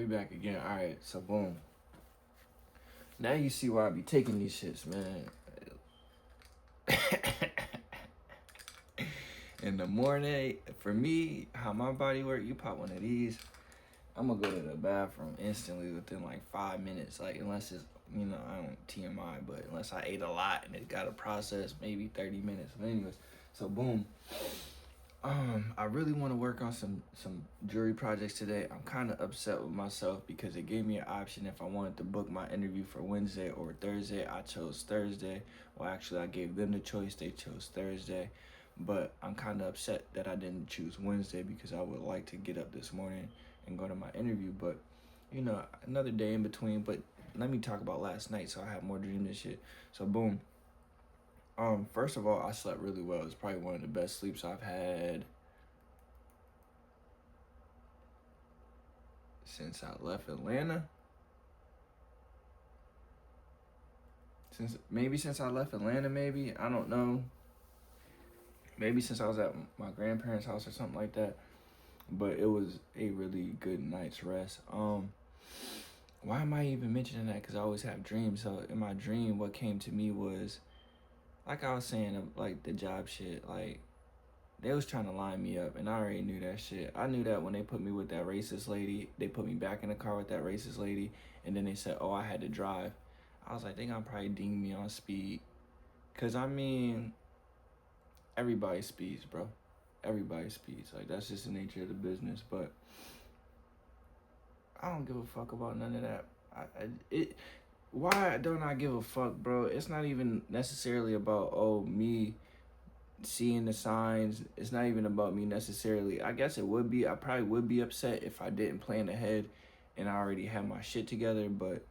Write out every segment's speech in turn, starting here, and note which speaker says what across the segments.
Speaker 1: back again. All right, so boom. Now you see why I be taking these shits, man. In the morning, for me, how my body work, you pop one of these, I'm gonna go to the bathroom instantly within like 5 minutes. Like unless it's, I don't TMI, but unless I ate a lot and it got to process, maybe 30 minutes. But anyways, so boom. I really want to work on some jewelry projects today. I'm kind of upset with myself because it gave me an option if I wanted to book my interview for Wednesday or Thursday. I chose Thursday. Well, actually, I gave them the choice. They chose Thursday. But I'm kind of upset that I didn't choose Wednesday because I would like to get up this morning and go to my interview. But, another day in between. But let me talk about last night so I have more dreams and shit. So, boom. First of all, I slept really well. It's probably one of the best sleeps I've had since I left Atlanta. Since I left Atlanta, maybe. I don't know. Maybe since I was at my grandparents' house or something like that. But it was a really good night's rest. Why am I even mentioning that? Because I always have dreams. So in my dream, what came to me was, like I was saying, like the job shit, like they was trying to line me up, and I already knew that shit. I knew that when they put me with that racist lady, they put me back in the car with that racist lady, and then they said, oh, I had to drive. I was like, they gonna probably ding me on speed. Because, everybody speeds, bro. Everybody speeds. Like, that's just the nature of the business. But I don't give a fuck about none of that. Why don't I give a fuck, bro? It's not even necessarily about, me seeing the signs. It's not even about me necessarily. I guess it would be. I probably would be upset if I didn't plan ahead and I already had my shit together, but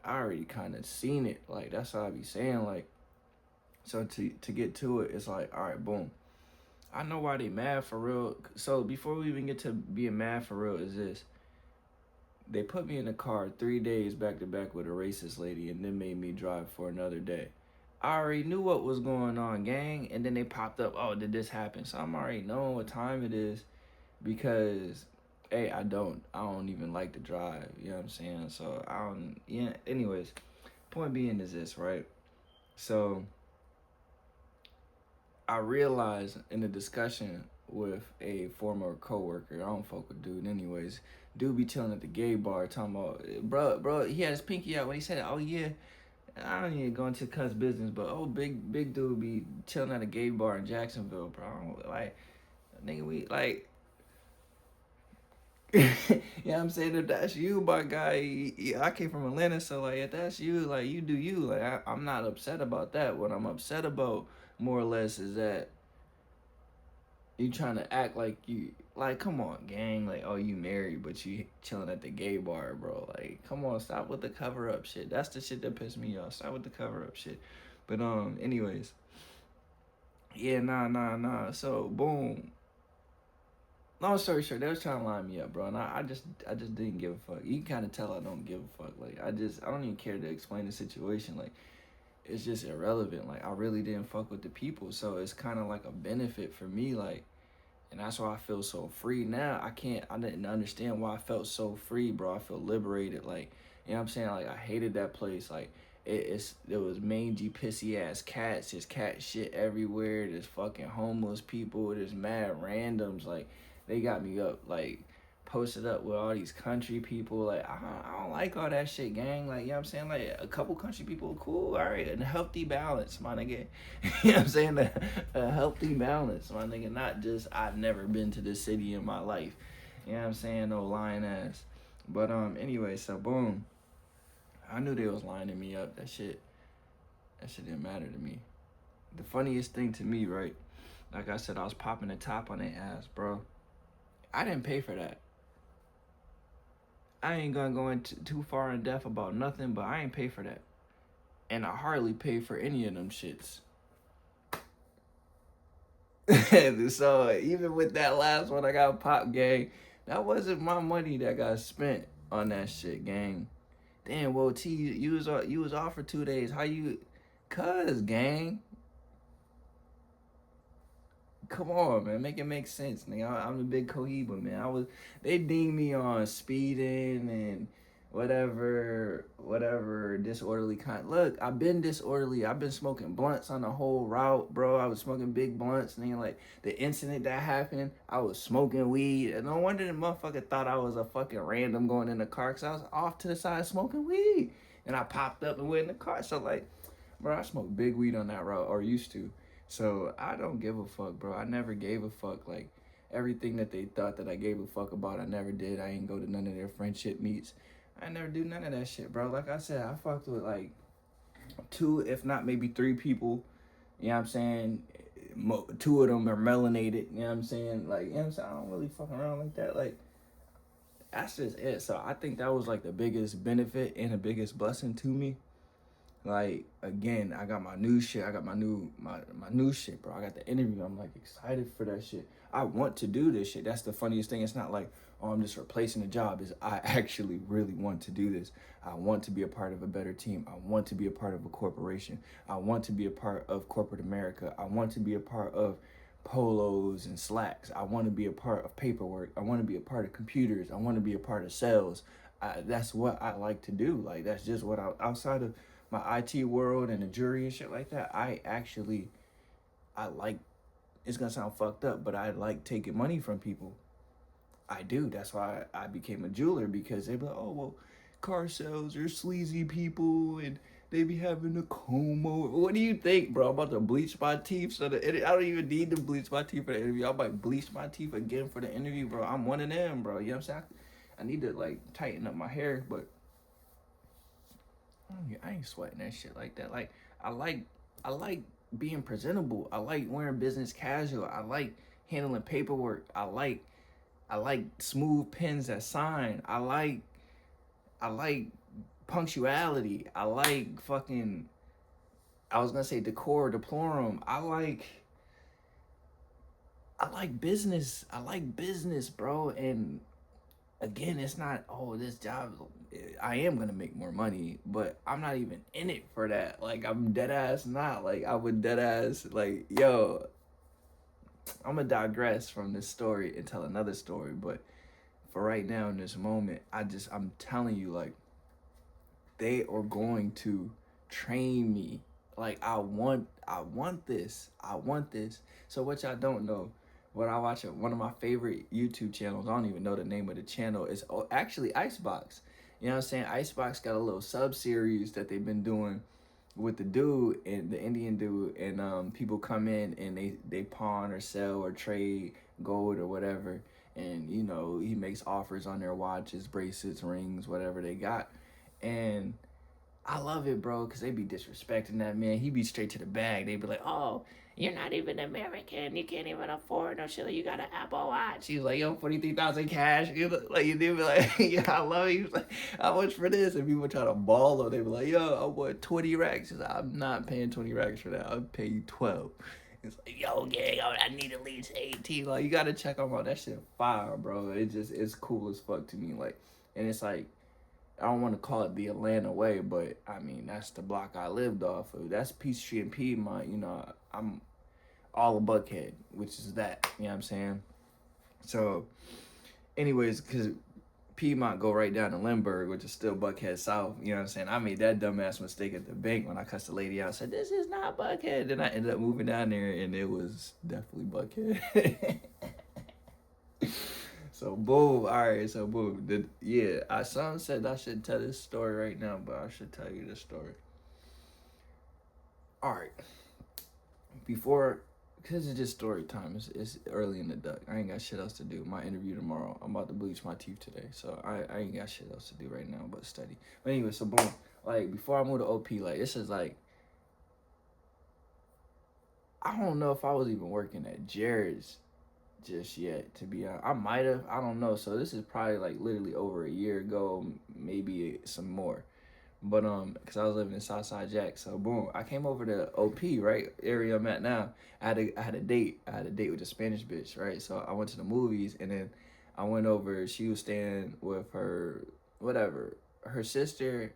Speaker 1: I already kind of seen it. Like, that's how I be saying. Like, so to get to it, it's like, all right, boom. I know why they mad for real. So before we even get to being mad for real is this. They put me in the car 3 days back to back with a racist lady and then made me drive for another day. I already knew what was going on, gang, and then they popped up, oh, did this happen? So I'm already knowing what time it is because, hey, I don't even like to drive, you know what I'm saying? So anyways, point being is this, right? So I realized in a discussion with a former coworker, I don't fuck with dude anyways. Dude be chilling at the gay bar talking about, bro, he had his pinky out when he said, oh yeah, I don't even go into cuss business, but big dude be chilling at a gay bar in Jacksonville, bro. Like, nigga, we like, you know what I'm saying? If that's you, my guy, I came from Atlanta, so like, if that's you, like, you do you. Like, I'm not upset about that. What I'm upset about, more or less, is that you trying to act like you, like, come on, gang, like, oh, you married, but you chilling at the gay bar, bro. Like, come on, stop with the cover up shit. That's the shit that pissed me off. Stop with the cover up shit. But anyways, yeah, nah. So boom. Long story short, they was trying to line me up, bro, and I just didn't give a fuck. You can kind of tell I don't give a fuck. Like, I don't even care to explain the situation. Like, it's just irrelevant. Like, I really didn't fuck with the people, so it's kind of like a benefit for me. Like. And that's why I feel so free now. I didn't understand why I felt so free, bro. I feel liberated. Like, you know what I'm saying? Like, I hated that place. Like, there was mangy, pissy ass cats. There's cat shit everywhere. There's fucking homeless people. There's mad randoms. Like, they got me up, like, posted up with all these country people. Like, I don't like all that shit, gang. Like, you know what I'm saying? Like, a couple country people, cool, all right. And a healthy balance, my nigga. You know what I'm saying? A healthy balance, my nigga. Not just, I've never been to this city in my life. You know what I'm saying? No lying ass. But, anyway, so boom. I knew they was lining me up. That shit didn't matter to me. The funniest thing to me, right? Like I said, I was popping the top on their ass, bro. I didn't pay for that. I ain't gonna go into too far in depth about nothing, but I ain't pay for that. And I hardly pay for any of them shits. So even with that last one, I got pop, gang. That wasn't my money that got spent on that shit, gang. Damn, well, T, you was off for 2 days. How you? Cuz, gang. come on, man, make it make sense, nigga. I'm the big Cohiba, man. They dinged me on speeding and whatever disorderly kind. Look, I've been disorderly. I've been smoking blunts on the whole route, bro. I was smoking big blunts, and then like the incident that happened, I was smoking weed. And no wonder the motherfucker thought I was a fucking random going in the car, cause I was off to the side smoking weed, and I popped up and went in the car. So like, bro, I smoked big weed on that route, or used to. So I don't give a fuck, bro. I never gave a fuck. Like everything that they thought that I gave a fuck about, I never did. I ain't go to none of their friendship meets. I never do none of that shit, bro. Like I said, I fucked with like 2, if not maybe 3 people. You know what I'm saying? 2 of them are melanated. You know what I'm saying? Like, you know what I'm saying? I don't really fuck around like that. Like, that's just it. So I think that was like the biggest benefit and the biggest blessing to me. Like, again, I got my new shit. I got my new shit, bro. I got the interview. I'm like excited for that shit. I want to do this shit. That's the funniest thing. It's not like, oh, I'm just replacing a job. Is I actually really want to do this. I want to be a part of a better team. I want to be a part of a corporation. I want to be a part of corporate America. I want to be a part of polos and slacks. I want to be a part of paperwork. I want to be a part of computers. I want to be a part of sales. That's what I like to do. Like, that's just what outside of my IT world and the jury and shit like that, I like, it's gonna sound fucked up, but I like taking money from people. I do. That's why I became a jeweler, because they be like, oh, well, car sales are sleazy people and they be having a comb over. What do you think, bro? I'm about to bleach my teeth. I don't even need to bleach my teeth for the interview. I might bleach my teeth again for the interview, bro. I'm one of them, bro. You know what I'm saying? I need to like tighten up my hair, but I ain't sweating that shit like that. Like, I like being presentable. I like wearing business casual. I like handling paperwork. I like smooth pens that sign. I like punctuality. I like fucking, I was gonna say decor, deplorum. I like business. I like business, bro. And again, it's not, oh, this job, I am gonna make more money, but I'm not even in it for that. Like, I'm dead ass not. Like, I would dead ass, like, yo, I'm gonna digress from this story and tell another story. But for right now, in this moment, I'm telling you, like, they are going to train me. Like, I want this. I want this. So what y'all don't know, when I watch one of my favorite YouTube channels, I don't even know the name of the channel, is actually Icebox. You know what I'm saying? Icebox got a little sub-series that they've been doing with the dude and the Indian dude, and people come in and they pawn or sell or trade gold or whatever, and you know, he makes offers on their watches, bracelets, rings, whatever they got. And I love it, bro, because they be disrespecting that man. He be straight to the bag. They be like, oh, you're not even American. You can't even afford no shit. You got an Apple Watch. He was like, yo, 43,000 cash. You know, like, you do be like, yeah, I love it. He was like, how much for this? And people try to ball him. They be like, yo, I want 20 racks. He's like, I'm not paying 20 racks for that. I'll pay you 12. It's like, yo, gang, I need at least 18. Like, you got to check them out. That shit fire, bro. It's cool as fuck to me. Like, and it's like, I don't want to call it the Atlanta way, but I mean, that's the block I lived off of. That's Peachtree and Piedmont. You know, I'm all a Buckhead, which is that. You know what I'm saying? So, anyways, because Piedmont go right down to Lindbergh, which is still Buckhead South. You know what I'm saying? I made that dumbass mistake at the bank when I cussed the lady out. I said, this is not Buckhead. Then I ended up moving down there, and it was definitely Buckhead. So boom, all right. So boom, Son said I should tell this story right now, but I should tell you this story. All right, before, because it's just story time. It's early in the duck. I ain't got shit else to do. My interview tomorrow. I'm about to bleach my teeth today, so I ain't got shit else to do right now but study. But anyway, so boom, like before I moved to OP, like this is like, I don't know if I was even working at Jared's just yet, to be honest. I might have, I don't know. So this is probably like literally over a year ago, maybe some more. But because I was living in Southside Jack, so boom, I came over to OP, right, area I'm at now. I had a date with a Spanish bitch, right? So I went to the movies, and then I went over. She was staying with her, whatever. Her sister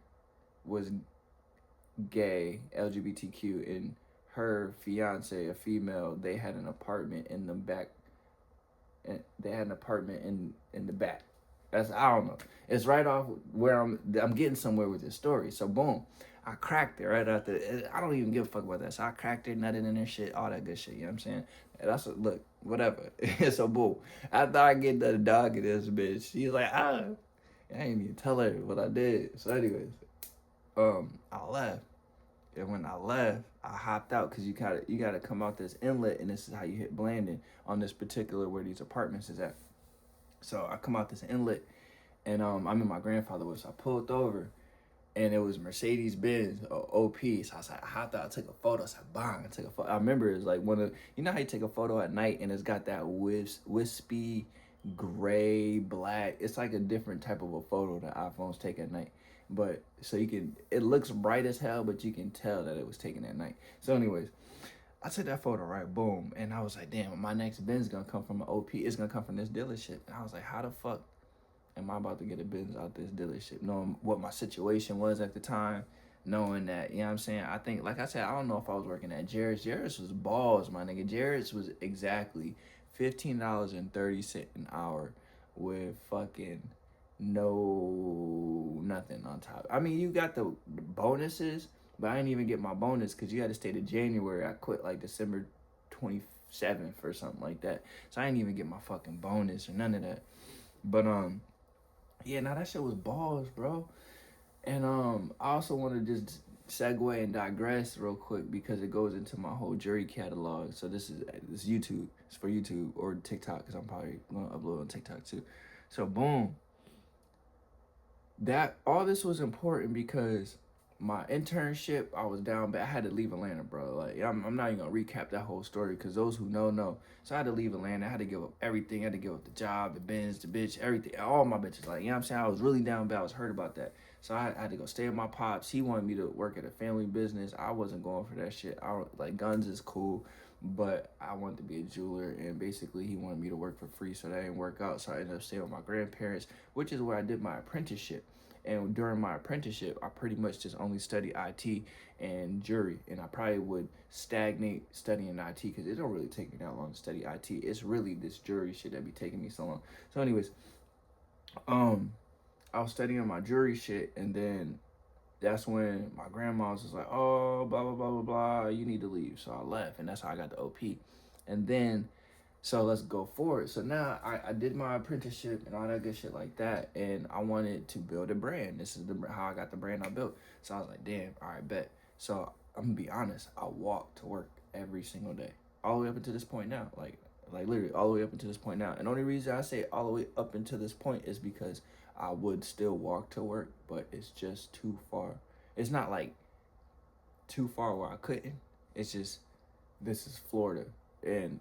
Speaker 1: was gay, LGBTQ, and her fiance, a female, they had an apartment in the back, and they had an apartment in the back. That's, I don't know. It's right off where I'm getting somewhere with this story. So boom, I cracked it right after. I don't even give a fuck about that. So I cracked it, nutted in there, shit, all that good shit. You know what I'm saying? And that's what, look, whatever. So boom, after I get the dog in this bitch, she's like, ah, I ain't even tell her what I did. So anyways, I left. And when I left, I hopped out because you gotta come out this inlet, and this is how you hit Blandon on this particular where these apartments is at. So I come out this inlet, and I'm in my grandfather with. So I pulled over, and it was Mercedes Benz OP. So I was like, I hopped out, I took a photo. I said, bang, I took a photo. I remember it was like one of, you know how you take a photo at night and it's got that wispy gray black. It's like a different type of a photo that iPhones take at night. But so you can, it looks bright as hell, but you can tell that it was taken at night. So anyways, I took that photo, right? Boom. And I was like, damn, my next Benz gonna come from an OP. It's gonna come from this dealership. And I was like, how the fuck am I about to get a Benz out this dealership? Knowing what my situation was at the time, knowing that, you know what I'm saying? I think, like I said, I don't know if I was working at Jared's. Jared's was balls, my nigga. Jared's was exactly $15.30 an hour with fucking nothing on top. I mean, you got the bonuses, but I didn't even get my bonus because you had to stay to January. I quit like December 27th or something like that. So I didn't even get my fucking bonus or none of that. But yeah, now that shit was balls, bro. And I also want to just segue and digress real quick because it goes into my whole jury catalog. So this YouTube. It's for YouTube or TikTok because I'm probably gonna upload on TikTok too. So boom. That all this was important because my internship, I was down bad. I had to leave Atlanta, bro. Like I'm not even gonna recap that whole story because those who know. So I had to leave Atlanta. I had to give up everything. I had to give up the job, the Benz, the bitch, everything, all my bitches. Like, you know what I'm saying? I was really down bad. I was hurt about that. So I had to go stay with my pops. He wanted me to work at a family business. I wasn't going for that shit. Like, guns is cool, but I wanted to be a jeweler, and basically he wanted me to work for free, so that didn't work out. So I ended up staying with my grandparents, which is where I did my apprenticeship. And during my apprenticeship, I pretty much just only studied IT and jury. And I probably would stagnate studying IT because it don't really take me that long to study IT. It's really this jury shit that be taking me so long. So anyways, I was studying my jury shit, and then that's when my grandma was like, oh, blah, blah, blah, blah, blah, you need to leave. So I left, and that's how I got the OP. And then, so let's go forward. So now I did my apprenticeship and all that good shit like that, and I wanted to build a brand. This is how I got the brand I built. So I was like, damn, all right, bet. So I'm gonna be honest, I walk to work every single day, all the way up until this point now. Like literally all the way up until this point now. And the only reason I say all the way up until this point is because I would still walk to work, but it's just too far. It's not like too far where I couldn't. It's just, this is Florida, and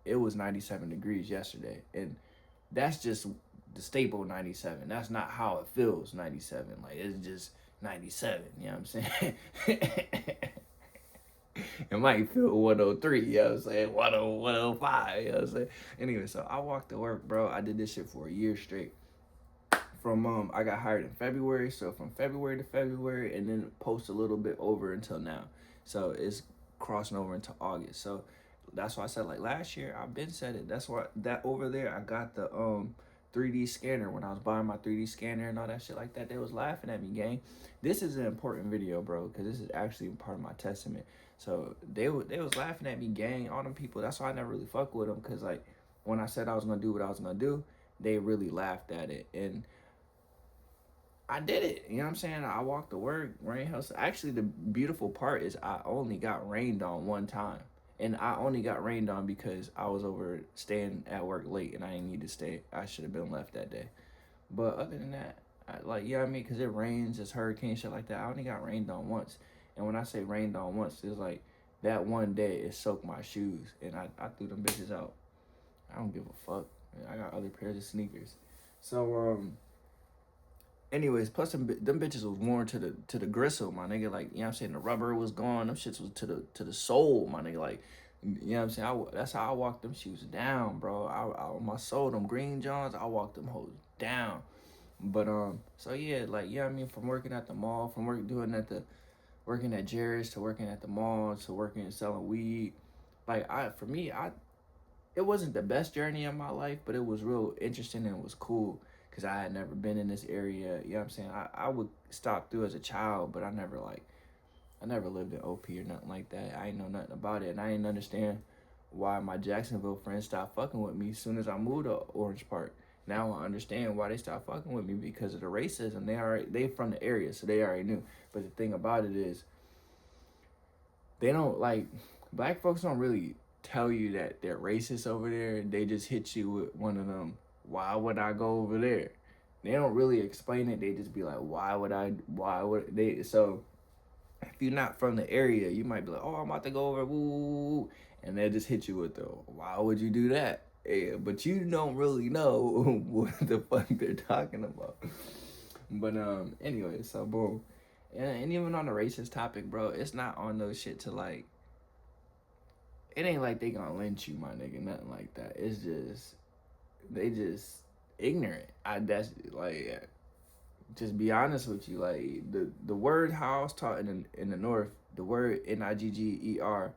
Speaker 1: it was 97 degrees yesterday, and that's just the staple 97. That's not how it feels 97. Like, it's just 97, you know what I'm saying? It might feel 103, you know what I'm saying? 105, you know what I'm saying? Anyway, so I walked to work, bro. I did this shit for a year straight. From I got hired in February, so from February to February, and then post a little bit over until now. So it's crossing over into August. So that's why I said, like, last year I've been said it. That's why that over there I got the 3D scanner. When I was buying my 3D scanner and all that shit like that, they was laughing at me, gang. This is an important video, bro, because this is actually part of my testament. So they was laughing at me, gang. All them people. That's why I never really fuck with them, because like when I said I was gonna do what I was gonna do, they really laughed at it. And I did it. You know what I'm saying? I walked to work, rain house. Actually, the beautiful part is I only got rained on one time. And I only got rained on because I was over staying at work late and I didn't need to stay. I should have been left that day. But other than that, like, you know what I mean? Because it rains, it's hurricane, shit like that. I only got rained on once. And when I say rained on once, it's like that one day it soaked my shoes. And I threw them bitches out. I don't give a fuck. I got other pairs of sneakers. So, anyways, plus them bitches was worn to the gristle, my nigga. Like, you know what I'm saying? The rubber was gone. Them shits was to the sole, my nigga. Like, you know what I'm saying? That's how I walked them shoes down, bro. My soul, them green Johns, I walked them hoes down. But so yeah, like, you know what I mean? From working at the mall, from doing at the working at Jared's to working at the mall to working and selling weed. Like for me, it wasn't the best journey of my life, but it was real interesting and it was cool because I had never been in this area. You know what I'm saying? I would stop through as a child, but I never lived in OP or nothing like that. I ain't know nothing about it, and I didn't understand why my Jacksonville friends stopped fucking with me as soon as I moved to Orange Park. Now I understand why they stopped fucking with me because of the racism. They from the area, so they already knew. But the thing about it is, they don't like black folks don't really tell you that they're racist over there. They just hit you with one of them. Why would I go over there? They don't really explain it. They just be like, why would I? Why would they? So if you're not from the area, you might be like, oh, I'm about to go over, woo, and they'll just hit you with the, why would you do that? Yeah, but you don't really know what the fuck they're talking about. But anyway, so boom, and even on the racist topic, bro, it's not on those shit to like. It ain't like they gonna lynch you, my nigga, nothing like that. It's just they just ignorant. That's like just be honest with you. Like the word how I was taught in the North, the word Nigger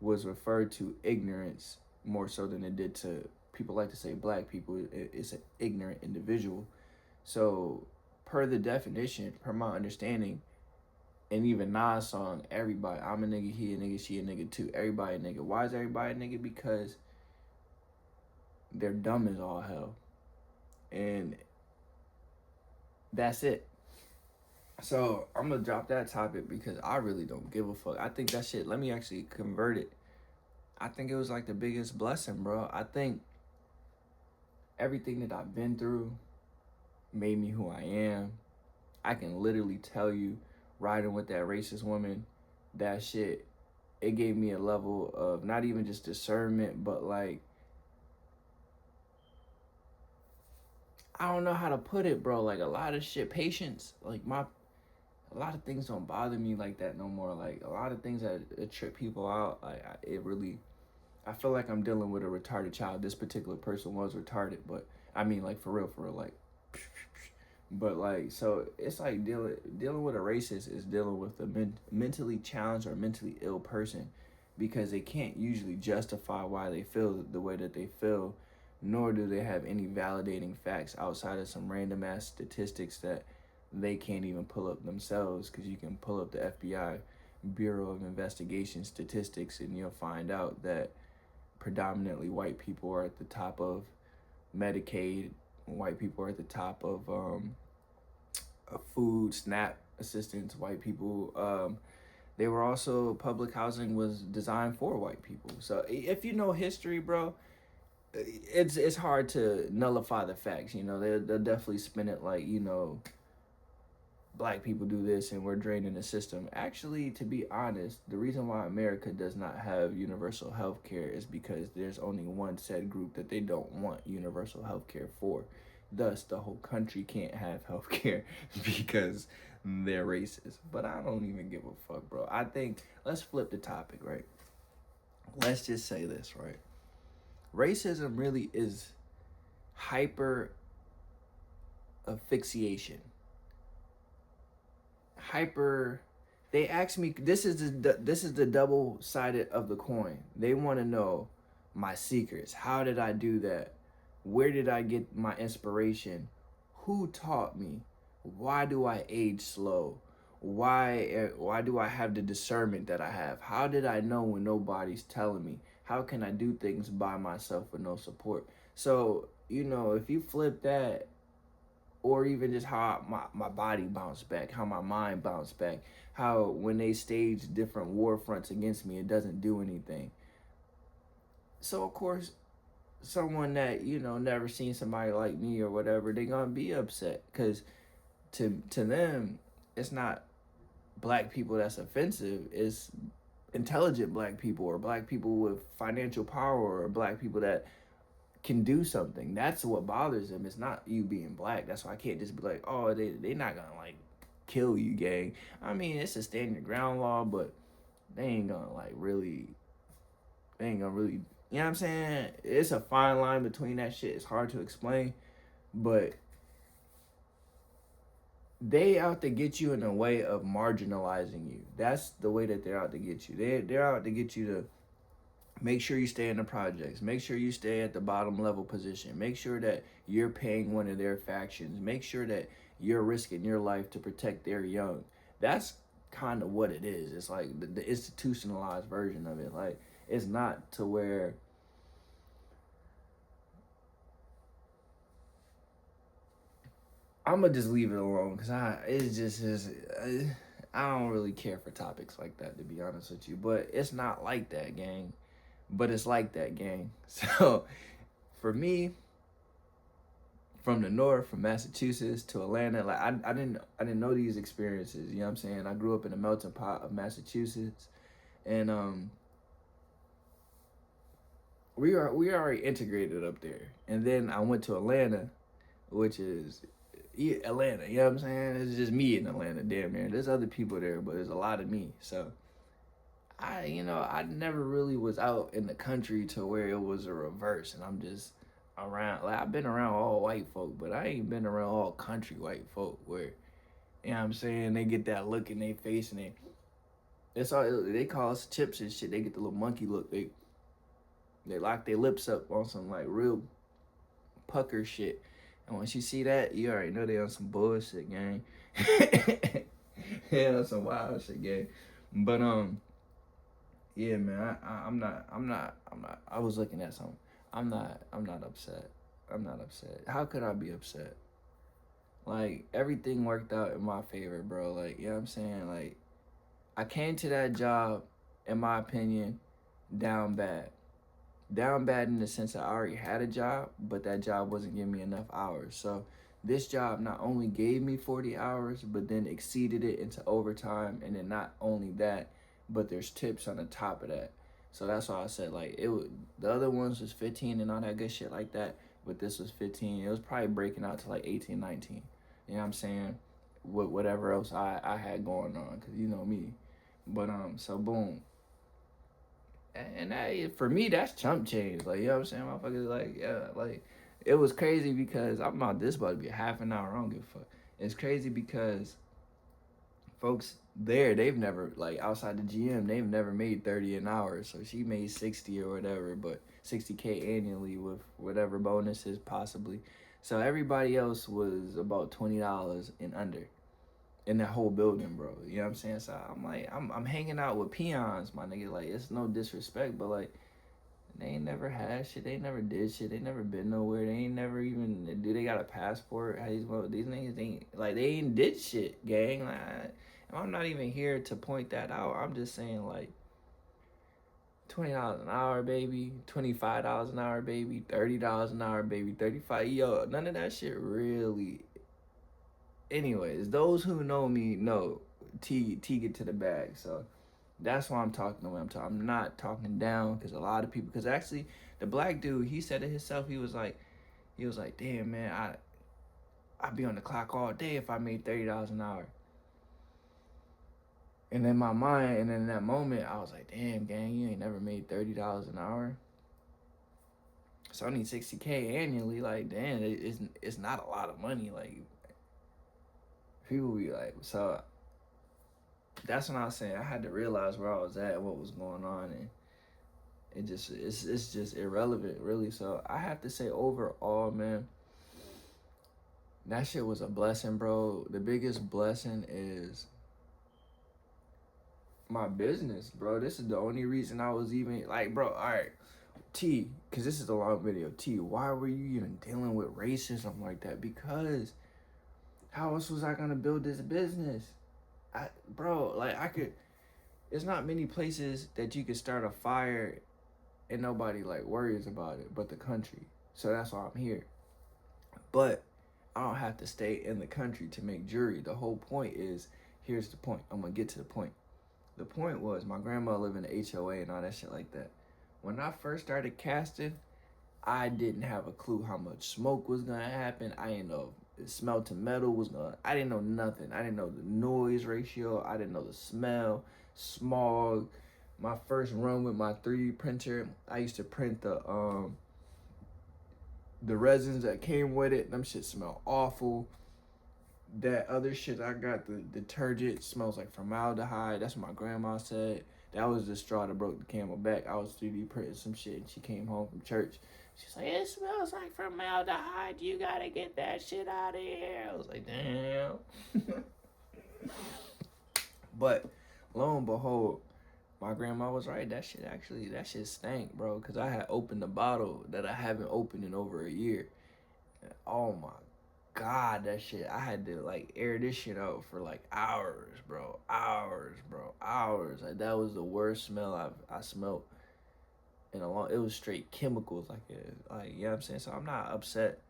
Speaker 1: was referred to ignorance more so than it did to people like to say black people. It's an ignorant individual. So per the definition, per my understanding, and even Nas song, everybody, I'm a nigga, he a nigga, she a nigga too. Everybody a nigga. Why is everybody a nigga? Because they're dumb as all hell. And that's it. So I'm gonna drop that topic because I really don't give a fuck. I think that shit, let me actually convert it. I think it was like the biggest blessing, bro. I think everything that I've been through made me who I am. I can literally tell you, riding with that racist woman, that shit, it gave me a level of not even just discernment, but like, I don't know how to put it, bro. Like a lot of shit, patience. Like a lot of things don't bother me like that no more. Like a lot of things that trip people out. Like it really, I feel like I'm dealing with a retarded child. This particular person was retarded, but I mean, like for real, like. But like, so it's like dealing with a racist is dealing with a mentally challenged or mentally ill person, because they can't usually justify why they feel the way that they feel, nor do they have any validating facts outside of some random ass statistics that they can't even pull up themselves. Because you can pull up the FBI Bureau of Investigation statistics and you'll find out that predominantly white people are at the top of Medicaid. White people are at the top of food, SNAP assistance. White people, they were also, public housing was designed for white people. So if you know history, bro, it's hard to nullify the facts. You know, they'll definitely spin it like, you know, black people do this and we're draining the system. Actually, to be honest, the reason why America does not have universal health care is because there's only one said group that they don't want universal health care for. Thus, the whole country can't have health care because they're racist. But I don't even give a fuck, bro. I think, let's flip the topic, right? Let's just say this, right? Racism really is hyper asphyxiation. Hyper, they ask me, this is the double sided of the coin. They want to know my secrets. How did I do that? Where did I get my inspiration? Who taught me? Why do I age slow? Why do I have the discernment that I have? How did I know when nobody's telling me? How can I do things by myself with no support? So, you know, if you flip that, or even just how my body bounced back, how my mind bounced back, how when they stage different war fronts against me, it doesn't do anything. So, of course, someone that, you know, never seen somebody like me or whatever, they gonna be upset, because to them, it's not black people that's offensive. It's intelligent black people, or black people with financial power, or black people that can do something. That's what bothers them. It's not you being black. That's why I can't just be like, oh, they not gonna like kill you, gang. I mean, it's a stand your ground law, but they ain't gonna like really, they ain't gonna really, you know what I'm saying? It's a fine line between that shit. It's hard to explain, but they out to get you in a way of marginalizing you. That's the way that they're out to get you. They're out to get you to make sure you stay in the projects. Make sure you stay at the bottom level position. Make sure that you're paying one of their factions. Make sure that you're risking your life to protect their young. That's kind of what it is. It's like the institutionalized version of it. Like, it's not to where I'm gonna just leave it alone because it's just is. I don't really care for topics like that, to be honest with you. But it's not like that, gang. But it's like that, gang. So for me, from the north, from Massachusetts to Atlanta, like I didn't know these experiences. You know what I'm saying? I grew up in a melting pot of Massachusetts, and we already integrated up there. And then I went to Atlanta, which is Atlanta. You know what I'm saying? It's just me in Atlanta, damn near. There's other people there, but there's a lot of me. So I never really was out in the country to where it was a reverse, and I'm just around. Like, I've been around all white folk, but I ain't been around all country white folk where, you know what I'm saying, they get that look in their face and it's all they call us chips and shit. They get the little monkey look. They lock their lips up on some like real pucker shit. And once you see that, you already know they on some bullshit, gang. They on some wild shit, gang. But yeah, man, I'm not. I was looking at something. I'm not upset. I'm not upset. How could I be upset? Like, everything worked out in my favor, bro. Like, you know what I'm saying? Like, I came to that job, in my opinion, down bad. Down bad in the sense that I already had a job, but that job wasn't giving me enough hours. So this job not only gave me 40 hours, but then exceeded it into overtime. And then not only that, but there's tips on the top of that. So that's why I said, like, it would, the other ones was 15 and all that good shit like that, but this was 15. It was probably breaking out to like 18, 19. You know what I'm saying? With whatever else I had going on, because you know me. But so boom, and that, for me, that's chump change. Like, you know what I'm saying? Motherfuckers, like, yeah, like, it was crazy because I'm not this about to be a half an hour. I don't give a fuck. It's crazy because folks there, they've never, like, outside the GM, they've never made 30 an hour. So she made 60 or whatever, but 60K annually with whatever bonuses possibly. So everybody else was about $20 and under in that whole building, bro. You know what I'm saying? So I'm like, I'm hanging out with peons, my nigga. Like, it's no disrespect, but like, they ain't never had shit. They never did shit. They never been nowhere. They ain't never even do. They got a passport? How these niggas ain't like they ain't did shit, gang. Like, I'm not even here to point that out. I'm just saying, like, $20 an hour, baby. $25 an hour, baby. $30 an hour, baby. 35. Yo, none of that shit really. Anyways, those who know me know T get to the bag. So that's why I'm talking the way I'm talking. I'm not talking down because a lot of people. Because actually, the black dude, he said it himself. He was like, damn man, I'd be on the clock all day if I made $30 an hour. And in my mind, and in that moment, I was like, damn, gang, you ain't never made $30 an hour. So I need 60K annually. Like, damn, it's not a lot of money. Like, people be like, so that's when I was saying I had to realize where I was at, what was going on, and it's just irrelevant, really. So I have to say, overall, man, that shit was a blessing, bro. The biggest blessing is my business, bro. This is the only reason I was even like, bro. All right, T, because this is a long video. T, why were you even dealing with racism like that? Because how else was I gonna build this business? Bro, like, I could. There's not many places that you could start a fire and nobody like worries about it but the country. So that's why I'm here. But I don't have to stay in the country to make jewelry. The whole point is, here's the point. I'm gonna get to the point. The point was, my grandma lived in the HOA and all that shit like that. When I first started casting, I didn't have a clue how much smoke was gonna happen. I didn't know if smelting metal was gonna. I didn't know nothing. I didn't know the noise ratio. I didn't know the smell, smog. My first run with my 3D printer, I used to print the resins that came with it. Them shit smell awful. that other shit I got, the detergent smells like formaldehyde. That's what my grandma said. That was the straw that broke the camel back. I was 3D printing some shit, and she came home from church. She's like, it smells like formaldehyde. You gotta get that shit out of here. I was like, damn. But lo and behold, my grandma was right. That shit stank, bro. Cause I had opened the bottle that I haven't opened in over a year. And oh my God, that shit. I had to like air this shit out for like hours, bro. Hours, bro. Hours. Like that was the worst smell I smelled in a long. It was straight chemicals, like you know what I'm saying. So I'm not upset.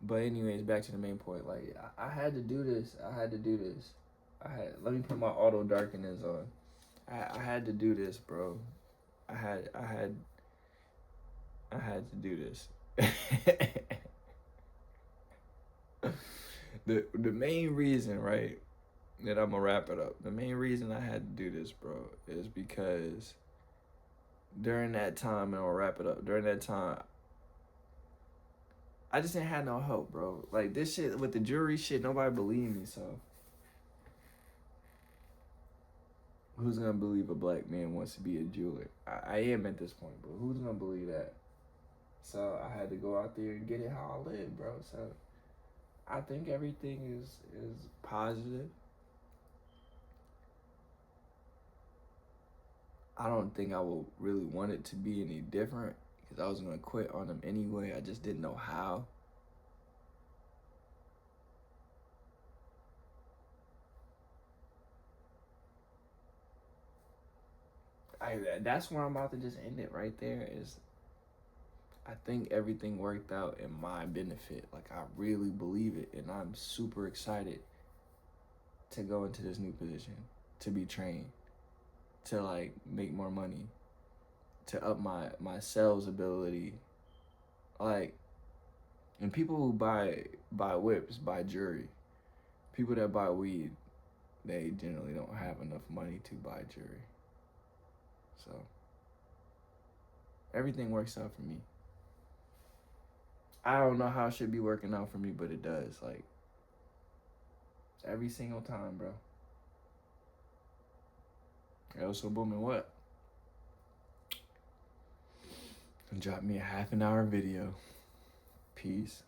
Speaker 1: But anyways, back to the main point. Like I had to do this. I had to do this. Let me put my auto darkeners on. I had to do this, bro. I had to do this. The main reason, right, that I'm gonna wrap it up. The main reason I had to do this, bro, is because during that time, and I'll wrap it up. During that time, I just didn't have no help, bro. Like this shit with the jewelry shit, nobody believed me, so who's gonna believe a black man wants to be a jeweler? I am at this point, but who's gonna believe that? So I had to go out there and get it how I live, bro. So I think everything is positive. I don't think I would really want it to be any different because I was gonna quit on them anyway. I just didn't know how. That's where I'm about to just end it right there. Is I think everything worked out in my benefit. Like I really believe it, and I'm super excited to go into this new position, to be trained, to like make more money, to up my sales ability. Like, and people who buy whips, buy jewelry. People that buy weed, they generally don't have enough money to buy jewelry. So everything works out for me. I don't know how it should be working out for me, but it does. Like every single time, bro. Yo, so booming what? And drop me a half an hour video. Peace.